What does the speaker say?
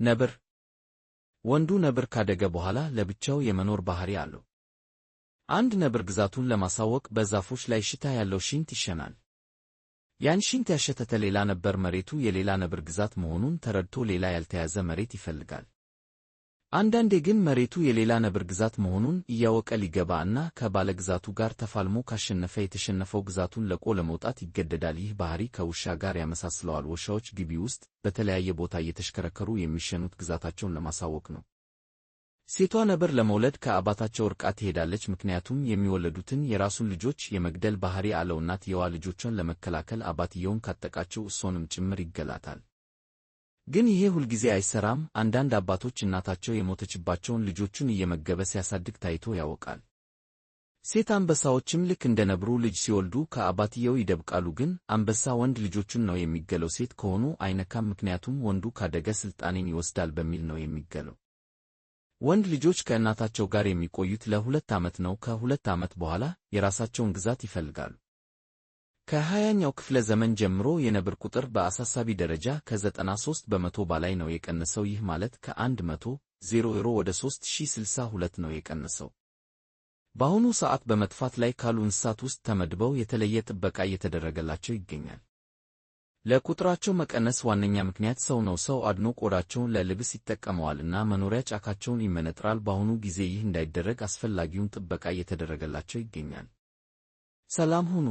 ነብር። ወንዱ ነብር ካደገ በኋላ ለብቻው የመኖር ባህሪ አለው። አንድ ነብር ግዛቱን ለማሳወቅ በዛፎች ላይ ሽታ ያለው ሽንት ይሸናል። ያን ሽንት ያሸተተ ሌላ ነበር መሬቱ የሌላ ነብር ግዛት መሆኑን ተረድቶ ሌላ ያልተያዘ መሬት ይፈልጋል። አንዳንዴ ግን መሬቱ የሌላ ነብር ግዛት መሆኑን እያወቀ ሊገባ እና ከባለግዛቱ ጋር ተፋልሞ ካሸነፈ የተሸነፈው ግዛቱን ለቆ ለመውጣት ይገደዳል። ይህ ባህሪ ከውሻ ጋር ያመሳስለዋል። ውሻዎች ግቢ ውስጥ በተለያየ ቦታ እየተሽከረከሩ የሚሸኑት ግዛታቸውን ለማሳወቅ ነው። ሴቷ ነብር ለመውለድ ከአባታቸው ርቃ ትሄዳለች፣ ምክንያቱም የሚወለዱትን የራሱን ልጆች የመግደል ባህሪ አለው። እናትየዋ ልጆቿን ለመከላከል አባትየውን ካጠቃቸው እሷንም ጭምር ይገላታል። ግን ይሄ ሁልጊዜ አይሰራም። አንዳንድ አባቶች እናታቸው የሞተችባቸውን ልጆቹን እየመገበ ሲያሳድግ ታይቶ ያወቃል። ሴት አንበሳዎችም ልክ እንደ ነብሩ ልጅ ሲወልዱ ከአባትየው ይደብቃሉ። ግን አንበሳ ወንድ ልጆቹን ነው የሚገለው፣ ሴት ከሆኑ አይነካም፣ ምክንያቱም ወንዱ ካደገ ስልጣኔን ይወስዳል በሚል ነው የሚገለው። ወንድ ልጆች ከእናታቸው ጋር የሚቆዩት ለ2 ዓመት ነው። ከ2 ዓመት በኋላ የራሳቸውን ግዛት ይፈልጋሉ። ከ20ኛው ክፍለ ዘመን ጀምሮ የነብር ቁጥር በአሳሳቢ ደረጃ ከ93 በመቶ በላይ ነው የቀነሰው። ይህ ማለት ከ100 ወደ 3062 ነው የቀነሰው። በአሁኑ ሰዓት በመጥፋት ላይ ካሉ እንስሳት ውስጥ ተመድበው የተለየ ጥበቃ እየተደረገላቸው ይገኛል። ለቁጥራቸው መቀነስ ዋነኛ ምክንያት ሰው ነው። ሰው አድኖ ቆዳቸውን ለልብስ ይጠቀመዋል እና መኖሪያ ጫካቸውን ይመነጥራል። በአሁኑ ጊዜ ይህ እንዳይደረግ አስፈላጊውን ጥበቃ እየተደረገላቸው ይገኛል። ሰላም ሁኑ።